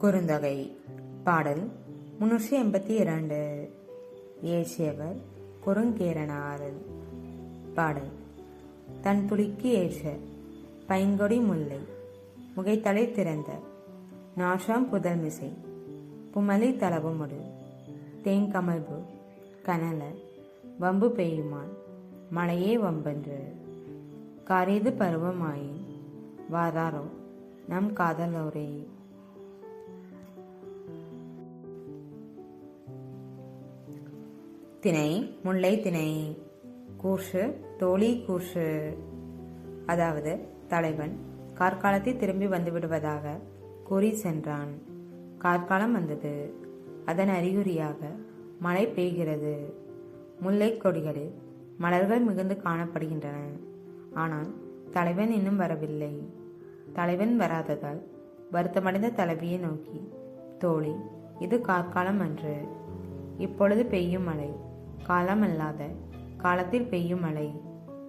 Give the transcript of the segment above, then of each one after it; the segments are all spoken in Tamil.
குறுந்தொகை பாடல் 382. ஏற்றியவர் குறுங்கேரனார். பாடல். தன் புலிக்கு ஏற்ற பைங்கொடி முல்லை முகைத்தலை திறந்த நாஷாம் புதல்மிசை புமலி தளவுமுடு தேங்கமல்பு கனல வம்பு பெய்யுமான் மழையே வம்பென்று காரியது பருவமாயின் வாராரோ நம் காதலோரே. திணை முல்லை திணை. கூர்ஷு தோழி கூர்ஷு. அதாவது தலைவன் கார்காலத்தில் திரும்பி வந்து விடுவதாக கூறி சென்றான். கார்காலம் வந்தது. அதன் அறிகுறியாக மழை பெய்கிறது. முல்லை கொடிகளில் மலர்கள் மிகுந்து காணப்படுகின்றன. ஆனால் தலைவன் இன்னும் வரவில்லை. தலைவன் வராததால் வருத்தமடைந்த தலைவியை நோக்கி, தோழி, இது கார்காலம் அன்று. இப்பொழுது பெய்யும் மழை காலமல்லாத காலத்தில் பெய்யும் மழை.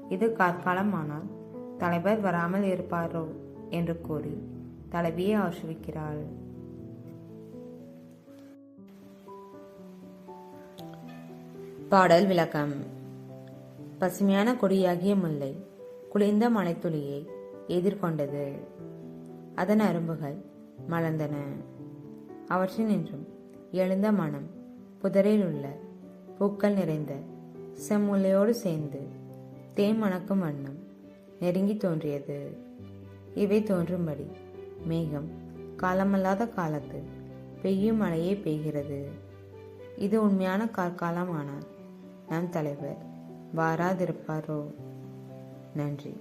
இது கார்காலம். ஆனால் தலைவர் வராமல் இருப்பாரோ என்று கூறி தலைவியை ஆசிரிக்கிறாள். பாடல் விளக்கம். பசுமையான கொடியாகிய முல்லை குளிர்ந்த மழைத்துளியை எதிர்கொண்டது. அதன் அரும்புகள் மலர்ந்தன. அவற்றினின்றும் எழுந்த மனம் புதரில் உள்ள பூக்கள் நிறைந்த செம்முல்லையோடு சேர்ந்து தேன் மணக்கும் வண்ணம் நெருங்கி தோன்றியது. இவை தோன்றும்படி மேகம் காலமல்லாத காலத்து பெய்யும் மழையே பெய்கிறது. இது உண்மையான கார்காலம். ஆனால் நம் தலைவர் வாராதிருப்பாரோ? நன்றி.